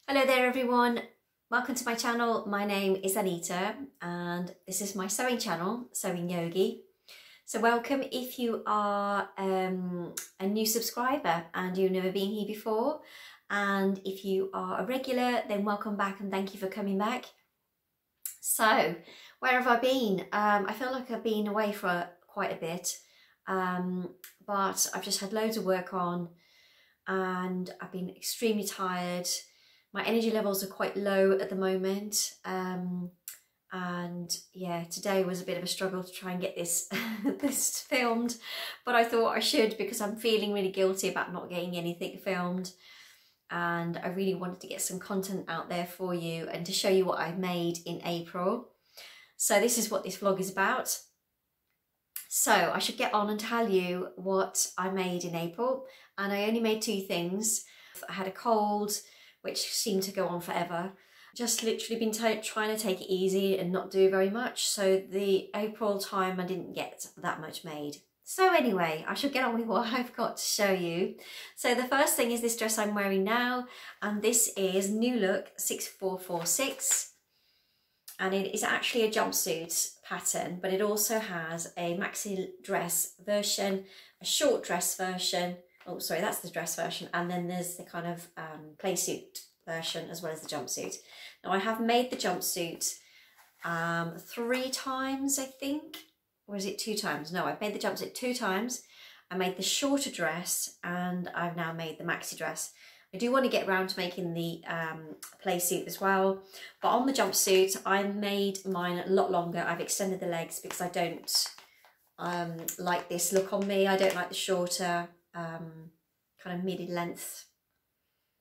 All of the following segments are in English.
Hello there everyone, welcome to my channel. My name is Anita and this is my sewing channel, Sewing Yogi. So welcome if you are a new subscriber and you've never been here before, and if you are a regular then welcome back and thank you for coming back. So where have I been? I feel like I've been away for quite a bit, but I've just had loads of work on and I've been extremely tired. My energy levels are quite low at the moment, and yeah, today was a bit of a struggle to try and get this this filmed, but I thought I should because I'm feeling really guilty about not getting anything filmed, and I really wanted to get some content out there for you and to show you what I made in April. So this is what this vlog is about. So I should get on and tell you what I made in April, and I only made two things. I had a cold which seemed to go on forever. Just literally been trying to take it easy and not do very much. So the April time I didn't get that much made. So anyway, I should get on with what I've got to show you. So the first thing is this dress I'm wearing now, and this is New Look 6446. And it is actually a jumpsuit pattern, but it also has a maxi dress version, a short dress version. Oh, sorry, that's the dress version. And then there's the kind of play suit version as well as the jumpsuit. Now I have made the jumpsuit 3 times, I think. Or is it 2 times? No, I've made the jumpsuit 2 times. I made the shorter dress and I've now made the maxi dress. I do want to get around to making the play suit as well. But on the jumpsuit, I made mine a lot longer. I've extended the legs because I don't like this look on me. I don't like the shorter kind of midi-length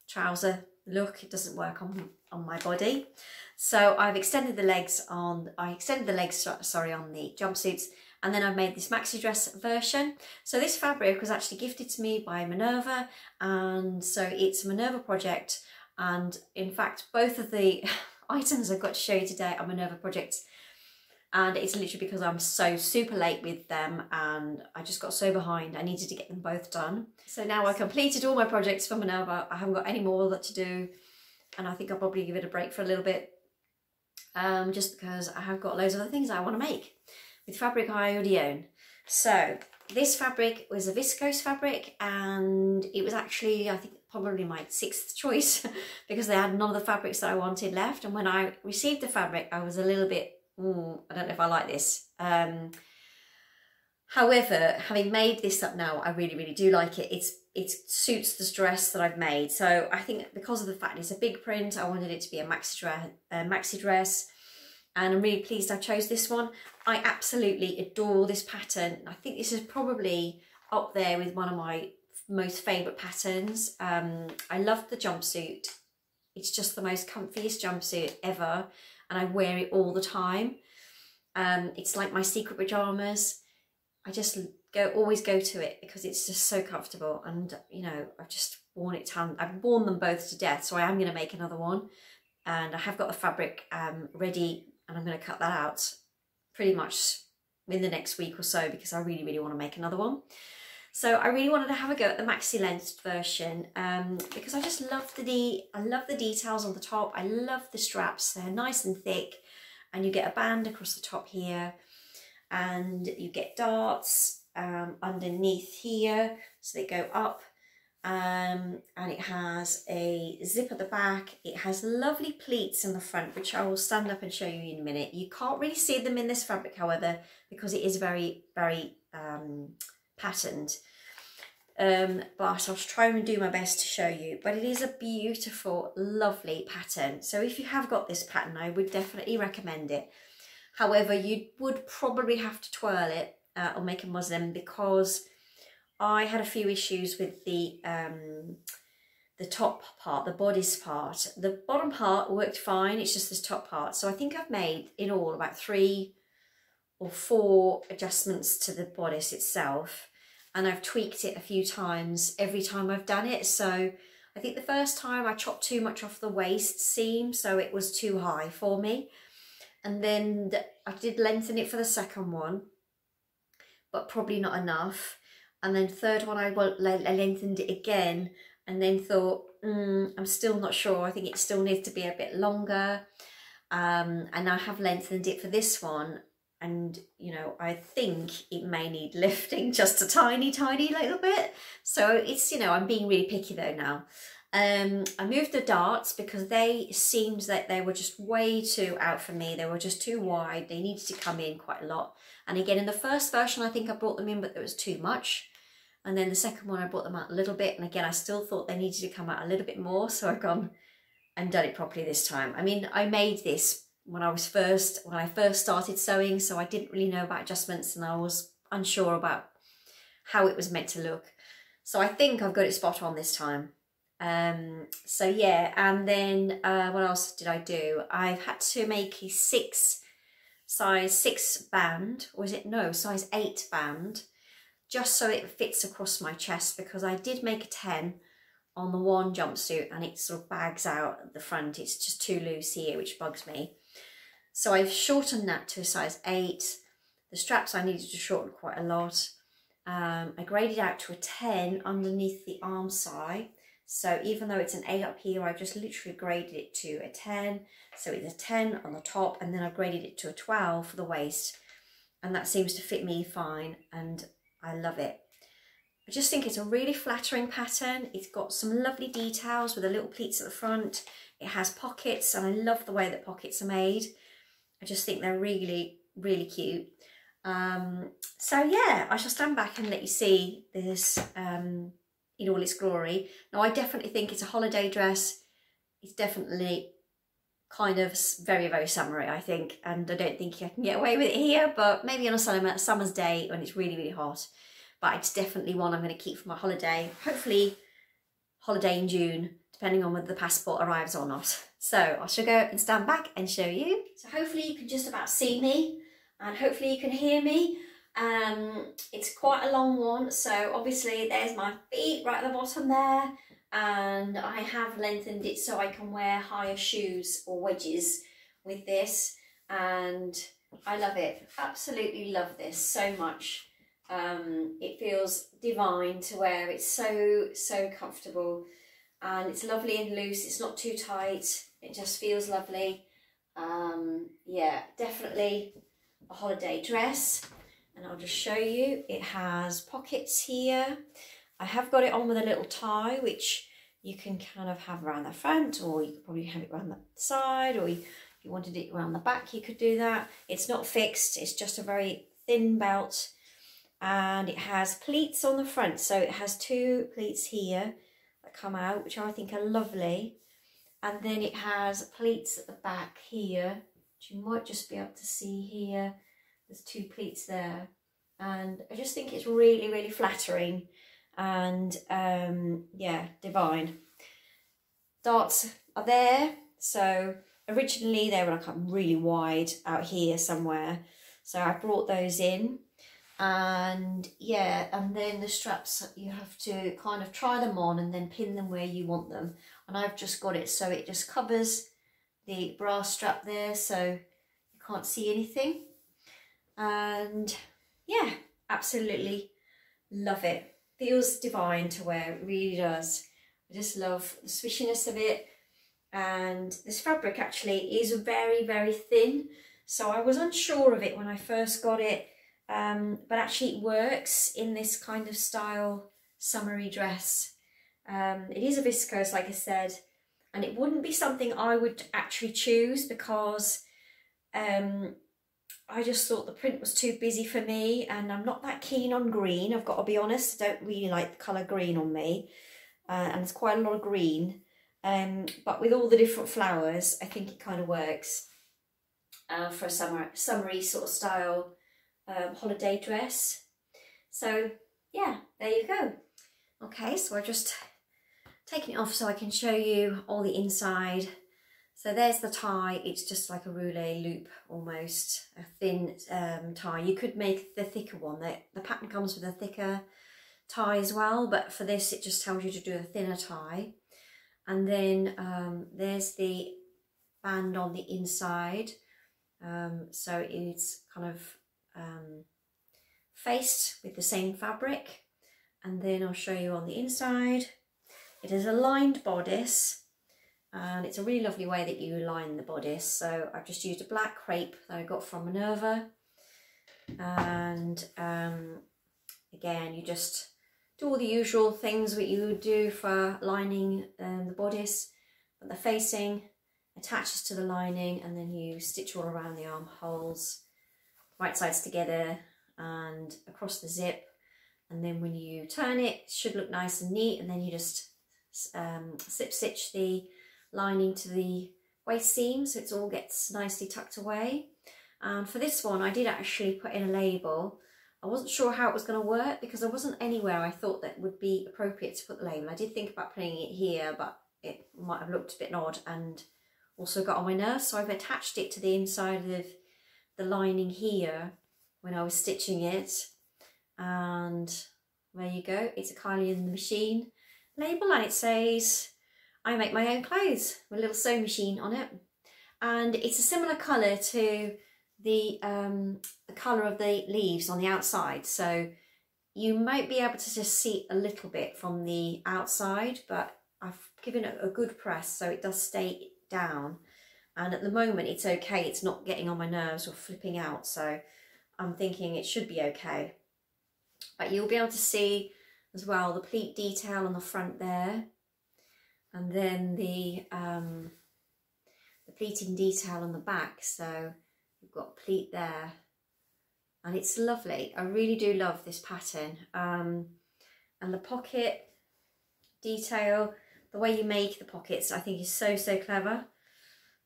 trouser look. It doesn't work on my body. So I've extended the legs on, on the jumpsuits, and then I've made this maxi dress version. So this fabric was actually gifted to me by Minerva, and so it's a Minerva project, and in fact both of the items I've got to show you today are Minerva projects. And it's literally because I'm so super late with them and I just got so behind. I needed to get them both done. So now I completed all my projects for Minerva. I haven't got any more that to do. And I think I'll probably give it a break for a little bit. Just because I have got loads of other things I want to make with fabric I already own. So this fabric was a viscose fabric, and it was actually, I think, probably my 6th choice because they had none of the fabrics that I wanted left. And when I received the fabric, I was a little bit, I don't know if I like this. However, having made this up now, I really do like it. It suits the dress that I've made. So I think because of the fact it's a big print, I wanted it to be a maxi dress, and I'm really pleased I chose this one. I absolutely adore this pattern. I think this is probably up there with one of my most favourite patterns. I love the jumpsuit. It's just the most comfiest jumpsuit ever, and I wear it all the time. It's like my secret pajamas. I just always go to it because it's just so comfortable, and you know, I've just worn it I've worn them both to death, so I am going to make another one, and I have got the fabric ready, and I'm going to cut that out pretty much in the next week or so because I really want to make another one. So I really wanted to have a go at the maxi length version because I just love I love the details on the top. I love the straps. They're nice and thick, and you get a band across the top here, and you get darts underneath here, so they go up, and it has a zip at the back. It has lovely pleats in the front, which I will stand up and show you in a minute. You can't really see them in this fabric, however, because it is very patterned, but I'll try and do my best to show you. But it is a beautiful, lovely pattern. So if you have got this pattern, I would definitely recommend it. However, you would probably have to twirl it or make a muslin, because I had a few issues with the top part, the bodice part. The bottom part worked fine, it's just this top part. So I think I've made in all about 3 or 4 adjustments to the bodice itself, and I've tweaked it a few times every time I've done it. So I think the first time I chopped too much off the waist seam, so it was too high for me. And then I did lengthen it for the second one, but probably not enough. And then third one I lengthened it again, and then thought, I'm still not sure. I think it still needs to be a bit longer. And I have lengthened it for this one, and you know, I think it may need lifting just a tiny little bit. So it's, you know, I'm being really picky though now. I moved the darts because they seemed that they were just way too out for me. They were just too wide. They needed to come in quite a lot. And again, in the first version, I think I brought them in, but there was too much. And then the second one, I brought them out a little bit. And again, I still thought they needed to come out a little bit more. So I've gone and done it properly this time. I mean, I made this when I first started sewing, so I didn't really know about adjustments and I was unsure about how it was meant to look. So I think I've got it spot on this time. So yeah, and then what else did I do? I've had to make a size 6 band, or is it, no, size 8 band, just so it fits across my chest, because I did make a 10 on the one jumpsuit and it sort of bags out at the front. It's just too loose here, which bugs me. So I've shortened that to a size 8. The straps I needed to shorten quite a lot. I graded out to a 10 underneath the arm side. So even though it's an 8 up here, I've just literally graded it to a 10. So it's a 10 on the top, and then I've graded it to a 12 for the waist. And that seems to fit me fine, and I love it. I just think it's a really flattering pattern. It's got some lovely details with the little pleats at the front. It has pockets, and I love the way that pockets are made. I just think they're really, really cute. So yeah, I shall stand back and let you see this in all its glory. Now, I definitely think it's a holiday dress. It's definitely kind of very, very summery, I think, and I don't think I can get away with it here, but maybe on a summer's day when it's really, really hot. But it's definitely one I'm going to keep for my holiday. Hopefully holiday in June, depending on whether the passport arrives or not. So I shall go and stand back and show you. So hopefully you can just about see me, and hopefully you can hear me. It's quite a long one, so obviously there's my feet right at the bottom there, and I have lengthened it so I can wear higher shoes or wedges with this, and I love it. Absolutely love this so much. It feels divine to wear. It's so comfortable, and it's lovely and loose. It's not too tight. It just feels lovely. Yeah, definitely a holiday dress. And I'll just show you. It has pockets here. I have got it on with a little tie, which you can kind of have around the front, or you could probably have it around the side, or if you wanted it around the back, you could do that. It's not fixed. It's just a very thin belt. And it has pleats on the front. So it has 2 pleats here that come out, which I think are lovely. And then it has pleats at the back here, which you might just be able to see here. There's 2 pleats there. And I just think it's really, really flattering. And yeah, divine. Darts are there. So originally they were like really wide out here somewhere. So I brought those in. And yeah, and then the straps, you have to kind of try them on and then pin them where you want them. And I've just got it so it just covers the bra strap there, so you can't see anything. And yeah, absolutely love it. Feels divine to wear, it really does. I just love the swishiness of it. And this fabric actually is very, very thin. So I was unsure of it when I first got it. But actually it works in this kind of style summery dress. It is a viscose, like I said, and it wouldn't be something I would actually choose because I just thought the print was too busy for me, and I'm not that keen on green, I've got to be honest. I don't really like the colour green on me, and there's quite a lot of green, but with all the different flowers I think it kind of works for a summery sort of style holiday dress. So yeah, there you go. Okay, so I've just taken it off so I can show you all the inside. So there's the tie. It's just like a roulet loop almost, a thin tie. You could make the thicker one. The pattern comes with a thicker tie as well, but for this it just tells you to do a thinner tie. And then there's the band on the inside. So it's kind of faced with the same fabric, and then I'll show you on the inside. It is a lined bodice, and it's a really lovely way that you line the bodice. So I've just used a black crepe that I got from Minerva, and again, you just do all the usual things that you would do for lining the bodice, but the facing attaches to the lining, and then you stitch all around the armholes, right sides together and across the zip, and then when you turn it, it should look nice and neat, and then you just slip stitch the lining to the waist seam so it all gets nicely tucked away. And for this one I did actually put in a label. I wasn't sure how it was going to work because there wasn't anywhere I thought that would be appropriate to put the label. I did think about putting it here, but it might have looked a bit odd and also got on my nerves, so I've attached it to the inside of the lining here when I was stitching it. And there you go, it's a Kaale in the machine label, and it says I make my own clothes with a little sewing machine on it. And it's a similar colour to the colour of the leaves on the outside, so you might be able to just see a little bit from the outside, but I've given it a good press so it does stay down, and at the moment it's okay, it's not getting on my nerves or flipping out, so I'm thinking it should be okay. But you'll be able to see as well the pleat detail on the front there, and then the pleating detail on the back, so you've got pleat there, and it's lovely. I really do love this pattern, and the pocket detail, the way you make the pockets, I think is so clever.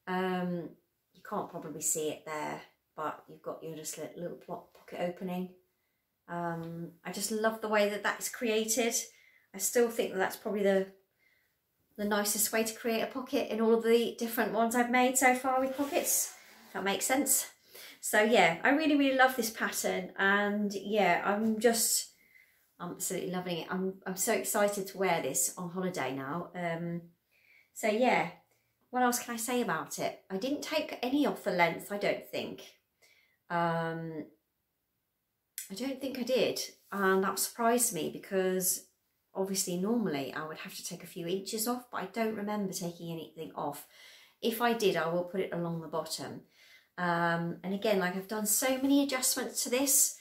You can't probably see it there, but you've got your just little pocket opening. I just love the way that that's created. I still think that that's probably the nicest way to create a pocket in all of the different ones I've made so far with pockets, if that makes sense. So yeah, I really love this pattern, and yeah, I'm absolutely loving it. I'm so excited to wear this on holiday now. So yeah, what else can I say about it? I didn't take any off the length, I don't think. I don't think I did, and that surprised me because obviously normally I would have to take a few inches off, but I don't remember taking anything off. If I did, I will put it along the bottom. And again, like I've done so many adjustments to this,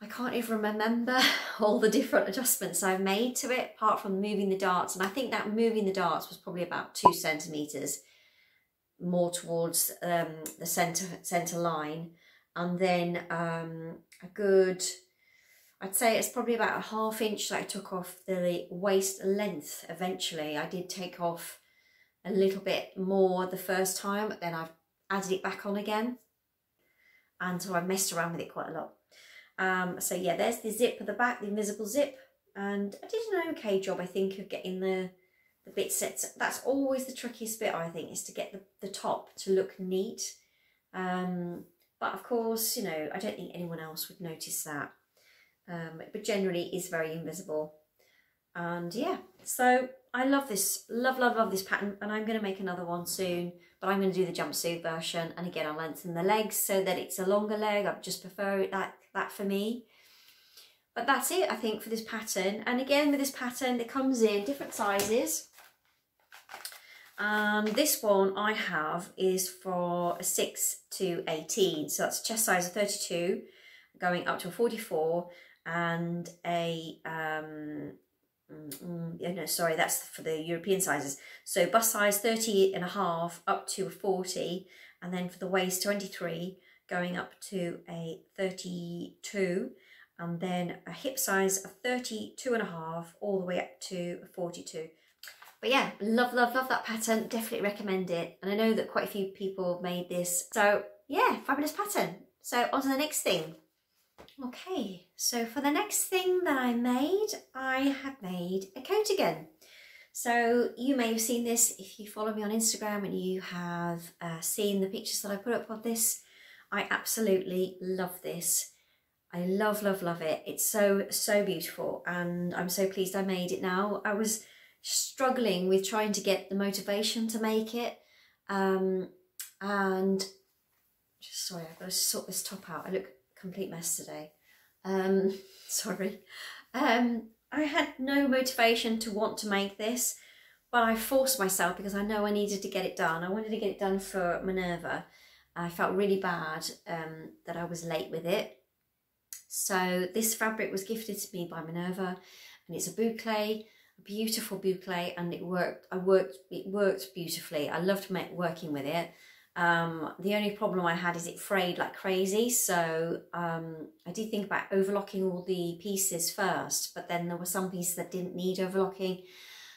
I can't even remember all the different adjustments I've made to it, apart from moving the darts. And I think that moving the darts was probably about 2 centimetres more towards the centre line. And then a good, I'd say it's probably about a ½ inch that I took off the waist length eventually. I did take off a little bit more the first time, but then I've added it back on again. And so I messed around with it quite a lot. So yeah, there's the zip at the back, the invisible zip, and I did an okay job, I think, of getting the bit set. That's always the trickiest bit, I think, is to get the top to look neat. But of course, you know, I don't think anyone else would notice that. But generally it is very invisible. And yeah, so I love this, love this pattern, and I'm going to make another one soon, but I'm going to do the jumpsuit version, and again I'll lengthen the legs so that it's a longer leg. I just prefer it that for me. But that's it, I think, for this pattern. And again, with this pattern, it comes in different sizes. This one I have is for a 6 to 18, so that's chest size of 32 going up to a 44, and a no, sorry, that's for the European sizes. So bust size 30.5 up to a 40, and then for the waist 23 going up to a 32, and then a hip size of 32.5 all the way up to a 42. But yeah, love that pattern, definitely recommend it. And I know that quite a few people have made this. So yeah, fabulous pattern. So on to the next thing. Okay, so for the next thing that I have made a coat again. So you may have seen this if you follow me on Instagram, and you have seen the pictures that I put up of this. I absolutely love this. I love it. It's so beautiful, and I'm so pleased I made it now. I was struggling with trying to get the motivation to make it, and just sorry, I've got to sort this top out. I look a complete mess today. Sorry. I had no motivation to want to make this, but I forced myself because I know I needed to get it done. I wanted to get it done for Minerva. I felt really bad that I was late with it. So this fabric was gifted to me by Minerva, and it's a boucle, a beautiful boucle, and it worked. It worked beautifully. I loved working with it. The only problem I had is it frayed like crazy, so I did think about overlocking all the pieces first, but then there were some pieces that didn't need overlocking.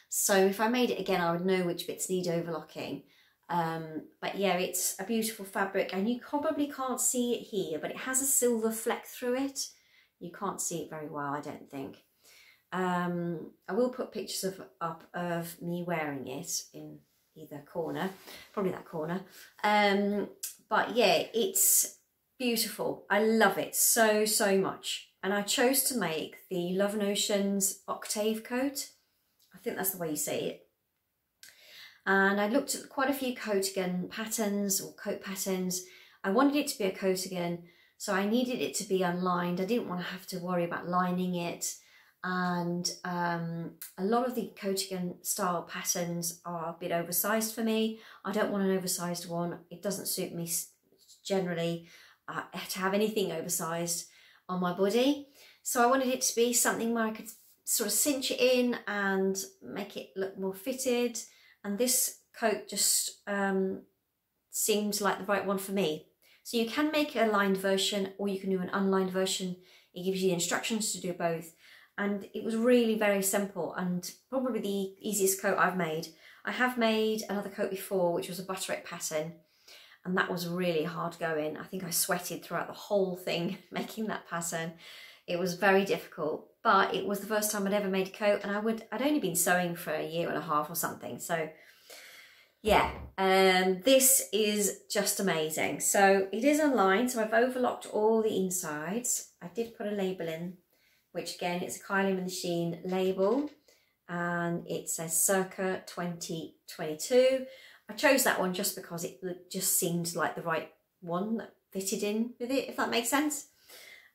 So if I made it again, I would know which bits need overlocking. But yeah, it's a beautiful fabric, and you probably can't see it here, but it has a silver fleck through it. You can't see it very well, I don't think. I will put pictures up of me wearing it in either corner, probably that corner. But yeah, it's beautiful. I love it so, so much. And I chose to make the Love & Oceans Octave coat. I think that's the way you say it. And I looked at quite a few coatigan patterns or coat patterns. I wanted it to be a coatigan, so I needed it to be unlined. I didn't want to have to worry about lining it. And a lot of the coatigan style patterns are a bit oversized for me. I don't want an oversized one. It doesn't suit me generally to have anything oversized on my body. So I wanted it to be something where I could sort of cinch it in and make it look more fitted. And this coat just seemed like the right one for me. So you can make a lined version, or you can do an unlined version. It gives you the instructions to do both. And it was really very simple, and probably the easiest coat I've made. I have made another coat before, which was a butterick pattern, and that was really hard going. I think I sweated throughout the whole thing making that pattern. It was very difficult, but it was the first time I'd ever made a coat, and I'd only been sewing for 1.5 years or something. So yeah, this is just amazing. So it is unlined, so I've overlocked all the insides. I did put a label in, which again, it's a Kaale machine label, and it says circa 2022. I chose that one just because it just seemed like the right one that fitted in with it, if that makes sense.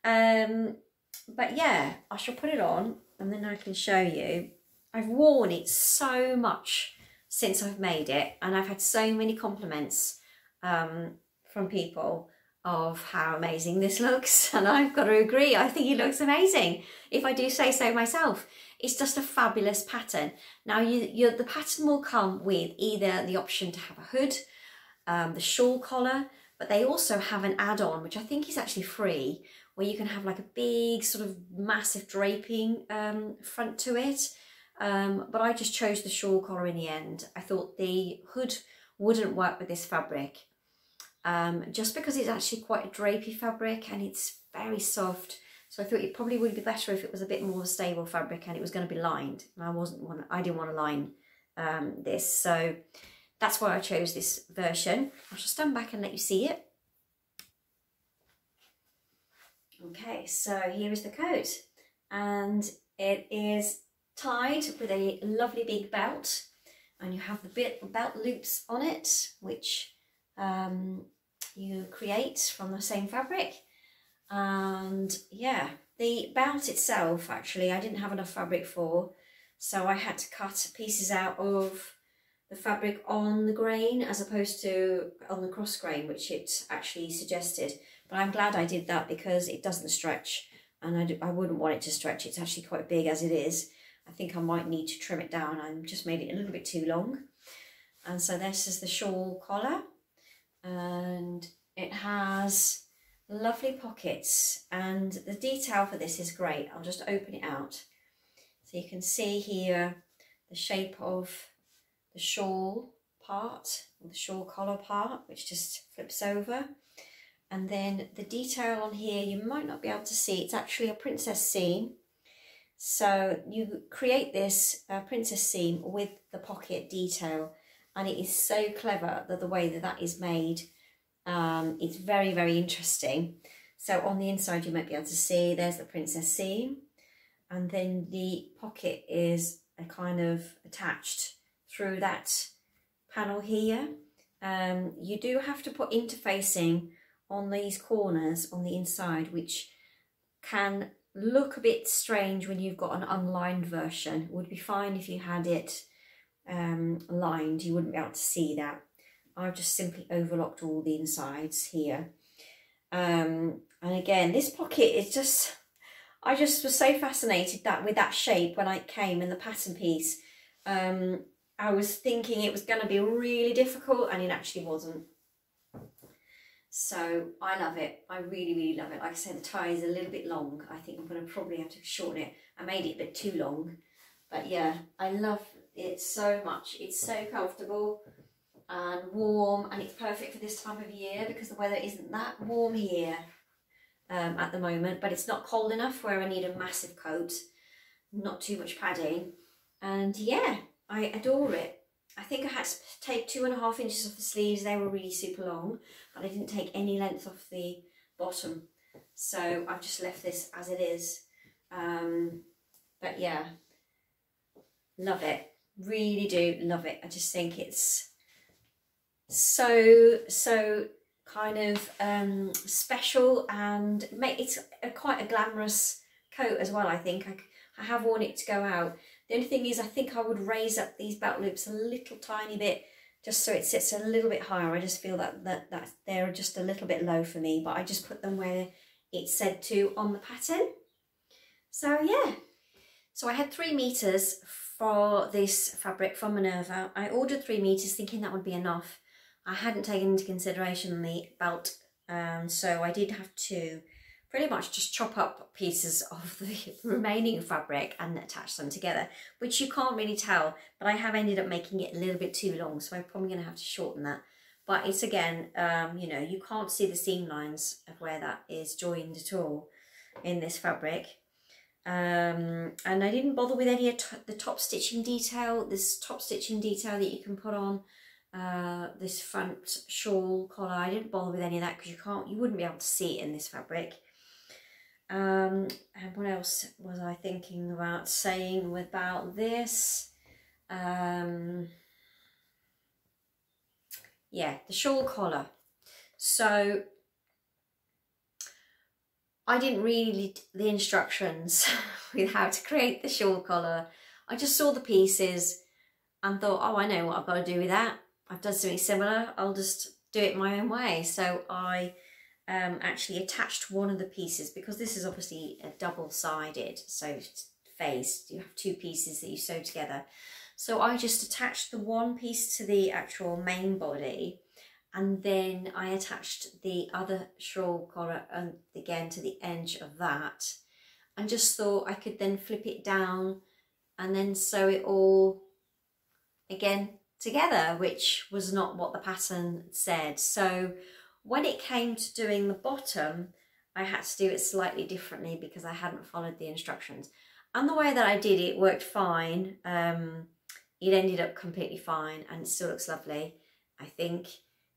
But yeah, I shall put it on and then I can show you. I've worn it so much since I've made it, and I've had so many compliments from people of how amazing this looks, and I've got to agree. I think it looks amazing, if I do say so myself. It's just a fabulous pattern. Now the pattern will come with either the option to have a hood, the shawl collar, but they also have an add-on which I think is actually free, where you can have like a big sort of massive draping front to it. But I just chose the shawl collar in the end. I thought the hood wouldn't work with this fabric. Just because it's actually quite a drapey fabric and it's very soft, so I thought it probably would be better if it was a bit more of a stable fabric and it was going to be lined. And I didn't want to line this, so that's why I chose this version. I shall stand back and let you see it. Okay, so here is the coat, and it is tied with a lovely big belt, and you have the belt loops on it, which you create from the same fabric. And yeah, the belt itself, actually I didn't have enough fabric for, so I had to cut pieces out of the fabric on the grain as opposed to on the cross grain, which it actually suggested. But I'm glad I did that because it doesn't stretch, and I wouldn't want it to stretch. It's actually quite big as it is. I think I might need to trim it down. I just made it a little bit too long. And so this is the shawl collar, and it has lovely pockets, and the detail for this is great. I'll just open it out so you can see here the shape of the shawl part, or the shawl collar part, which just flips over. And then the detail on here, you might not be able to see, it's actually a princess seam. So you create this princess seam with the pocket detail, and it is so clever that the way that that is made. It's very, very interesting. So on the inside you might be able to see there's the princess seam, and then the pocket is a kind of attached through that panel here. You do have to put interfacing on these corners on the inside, which can look a bit strange when you've got an unlined version. It would be fine if you had it lined, you wouldn't be able to see that. I've just simply overlocked all the insides here. And again, this pocket is just, I just was so fascinated that with that shape when it came in the pattern piece. I was thinking it was going to be really difficult, and it actually wasn't. So I love it. I really, really love it. Like I said, the tie is a little bit long. I think I'm going to probably have to shorten it. I made it a bit too long. But yeah, I love it so much. It's so comfortable and warm, and it's perfect for this time of year because the weather isn't that warm here at the moment, but it's not cold enough where I need a massive coat, not too much padding. And yeah, I adore it. I think I had to take 2.5 inches off the sleeves. They were really super long, but I didn't take any length off the bottom. So I've just left this as it is. But yeah, love it. Really do love it. I just think it's so kind of special, and it's quite a glamorous coat as well. I think I have worn it to go out. The only thing is, I think I would raise up these belt loops a little tiny bit, just so it sits a little bit higher. I just feel that they're just a little bit low for me, but I just put them where it's said to on the pattern. So yeah, so I had 3 meters for this fabric from Minerva. I ordered 3 meters thinking that would be enough. I hadn't taken into consideration the belt, so I did have to pretty much just chop up pieces of the remaining fabric and attach them together, which you can't really tell, but I have ended up making it a little bit too long, so I'm probably going to have to shorten that. But it's again, you know, you can't see the seam lines of where that is joined at all in this fabric. And I didn't bother with any of the top stitching detail. This top stitching detail that you can put on this front shawl collar, I didn't bother with any of that because you wouldn't be able to see it in this fabric. And what else was I thinking about saying about this? Yeah, the shawl collar. So I didn't read the instructions with how to create the shawl collar. I just saw the pieces and thought, oh, I know what I've got to do with that. I've done something similar. I'll just do it my own way. So I actually attached one of the pieces, because this is obviously a double-sided, so faced. You have 2 pieces that you sew together. So I just attached the one piece to the actual main body, and then I attached the other shawl collar and again to the edge of that, and just thought I could then flip it down and then sew it all again together, which was not what the pattern said. So when it came to doing the bottom, I had to do it slightly differently because I hadn't followed the instructions. And the way that I did it worked fine. It ended up completely fine and it still looks lovely. I think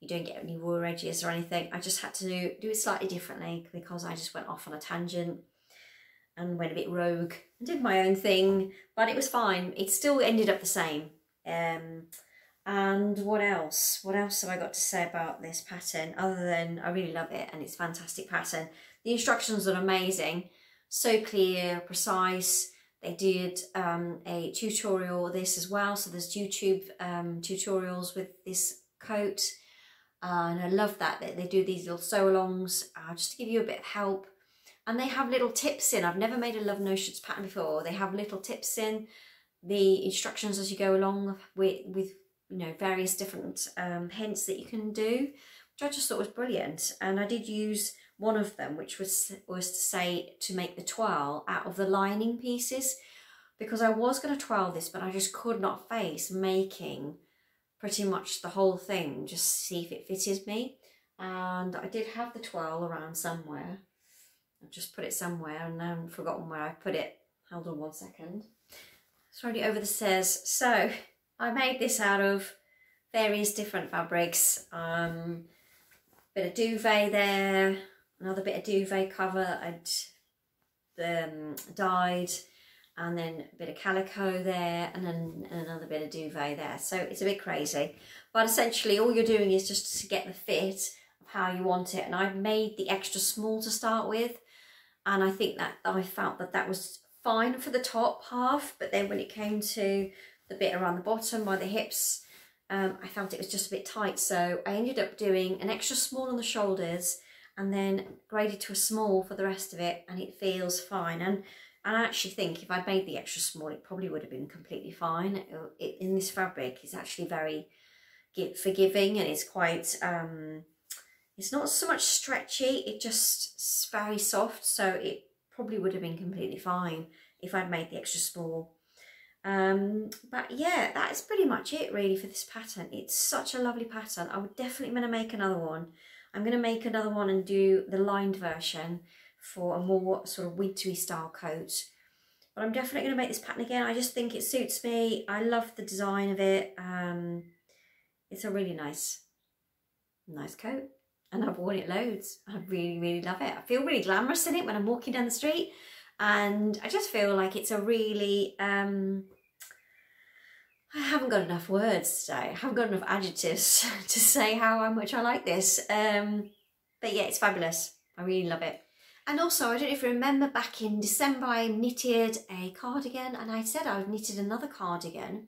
you don't get any raw edges or anything. I just had to do it slightly differently because I just went off on a tangent and went a bit rogue and did my own thing, but it was fine. It still ended up the same. And what else? What else have I got to say about this pattern other than I really love it and it's a fantastic pattern. The instructions are amazing, so clear, precise. They did a tutorial of this as well, so there's YouTube tutorials with this coat, and I love that they do these little sew-alongs just to give you a bit of help. And they have little tips in. I've never made a Love Notions pattern before. They have little tips in the instructions as you go along with you know, various different hints that you can do, which I just thought was brilliant. And I did use one of them, which was to say to make the twirl out of the lining pieces, because I was going to twirl this, but I just could not face making pretty much the whole thing, just to see if it fitted me. And I did have the twirl around somewhere. I've just put it somewhere and I haven't forgotten where I put it. Hold on 1 second. It's already over the stairs. So I made this out of various different fabrics. Bit of duvet there, another bit of duvet cover I'd dyed, and then a bit of calico there, and then another bit of duvet there. So it's a bit crazy, but essentially all you're doing is just to get the fit of how you want it. And I've made the extra small to start with, and I think that I felt that that was fine for the top half, but then when it came to the bit around the bottom by the hips, I felt it was just a bit tight, so I ended up doing an extra small on the shoulders and then graded to a small for the rest of it, and it feels fine. And I actually think if I'd made the extra small, it probably would have been completely fine. In this fabric, it's actually very forgiving, and it's quite, it's not so much stretchy, it just is very soft, so it probably would have been completely fine if I'd made the extra small. But yeah, that is pretty much it really for this pattern. It's such a lovely pattern. I would definitely going to make another one. I'm going to make another one and do the lined version for a more sort of wintry style coat. But I'm definitely going to make this pattern again. I just think it suits me. I love the design of it. It's a really nice coat, and I've worn it loads. I really, really love it. I feel really glamorous in it when I'm walking down the street, and I just feel like it's a really, I haven't got enough words today. I haven't got enough adjectives to say how much I like this. But yeah, it's fabulous. I really love it. And also, I don't know if you remember, back in December, I knitted a cardigan, and I said I knitted another cardigan.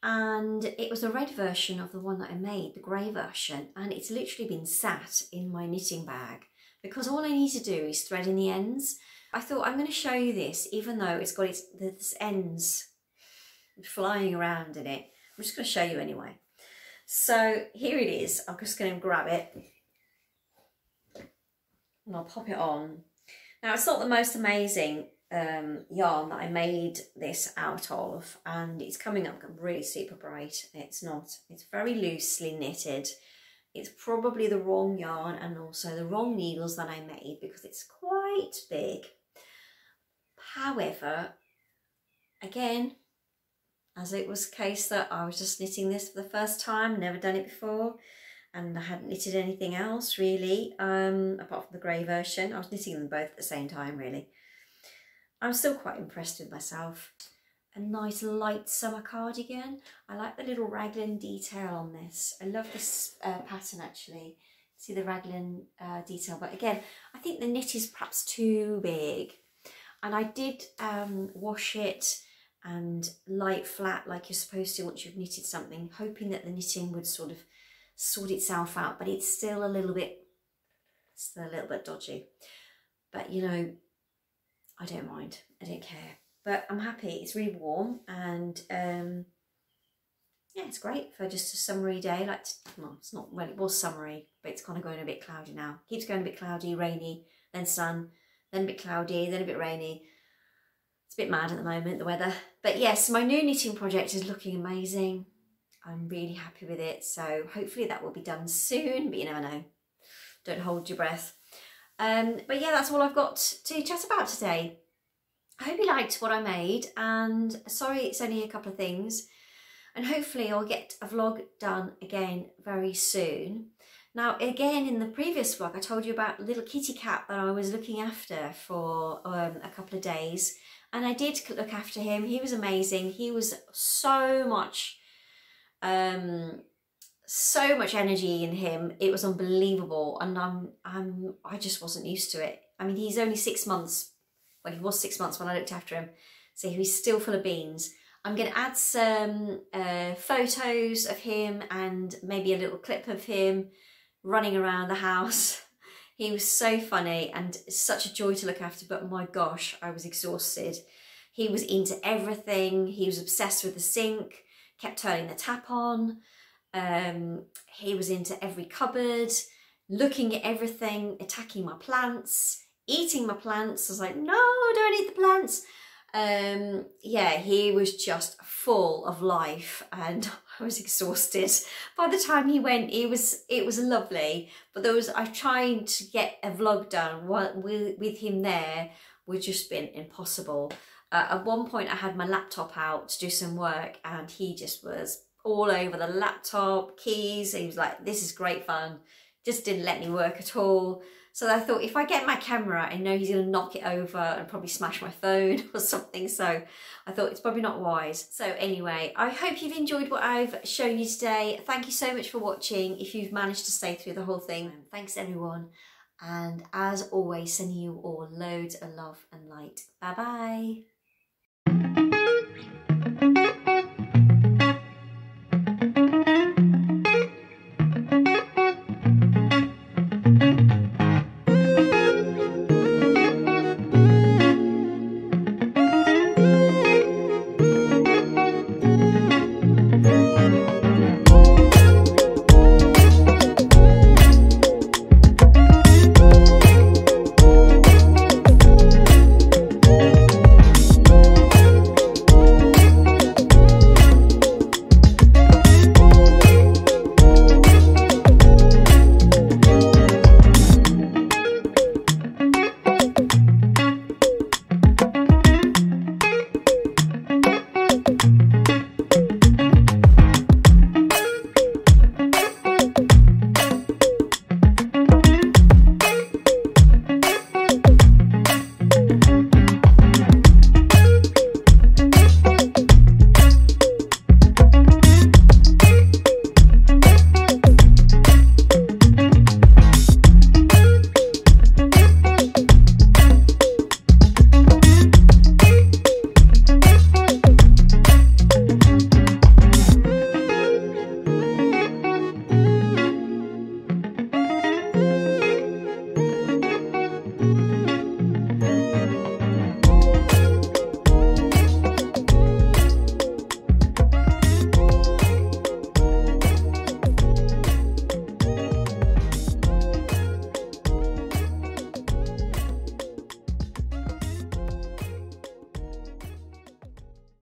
And it was a red version of the one that I made, the grey version. And it's literally been sat in my knitting bag because all I need to do is thread in the ends. I thought I'm going to show you this, even though it's got its ends flying around in it. I'm just going to show you anyway. So here it is. I'm just going to grab it and I'll pop it on. Now, it's not the most amazing yarn that I made this out of, and it's coming up really super bright. It's not. It's very loosely knitted. It's probably the wrong yarn and also the wrong needles that I made because it's quite big. However, again, as it was the case that I was just knitting this for the first time, never done it before, and I hadn't knitted anything else really, apart from the grey version. I was knitting them both at the same time really. I'm still quite impressed with myself. A nice light summer cardigan. I like the little raglan detail on this. I love this pattern actually. See the raglan detail, but again, I think the knit is perhaps too big. And I did wash it and lie it flat like you're supposed to once you've knitted something, hoping that the knitting would sort of sort itself out, but it's still a little bit dodgy. But you know, I don't mind, I don't care. But I'm happy, it's really warm, and yeah, it's great for just a summery day. Like, well, it's not, well, it was summery, but it's kind of going a bit cloudy now. Keeps going a bit cloudy, rainy, then sun, then a bit cloudy, then a bit rainy. It's a bit mad at the moment, the weather. But yes, my new knitting project is looking amazing. I'm really happy with it. So hopefully that will be done soon, but you never know. Don't hold your breath. But yeah, that's all I've got to chat about today. I hope you liked what I made, and sorry it's only a couple of things. And hopefully I'll get a vlog done again very soon. Now, again, in the previous vlog, I told you about the little kitty cat that I was looking after for a couple of days. And I did look after him. He was amazing. He was so much energy in him. It was unbelievable. And I just wasn't used to it. I mean, he's only 6 months. Well, he was 6 months when I looked after him. So he's still full of beans. I'm going to add some photos of him and maybe a little clip of him running around the house. He was so funny and such a joy to look after, but my gosh, I was exhausted. He was into everything. He was obsessed with the sink, kept turning the tap on. He was into every cupboard, looking at everything, attacking my plants, eating my plants. I was like, no, don't eat the plants. Yeah, he was just full of life, and I was exhausted. By the time he went, it was lovely, but I tried to get a vlog done with him there would just been impossible. At one point I had my laptop out to do some work, and he just was all over the laptop, keys. He was like, this is great fun. Just didn't let me work at all. So I thought, if I get my camera, I know he's going to knock it over and probably smash my phone or something. So I thought it's probably not wise. So anyway, I hope you've enjoyed what I've shown you today. Thank you so much for watching. If you've managed to stay through the whole thing, thanks everyone. And as always, sending you all loads of love and light. Bye bye.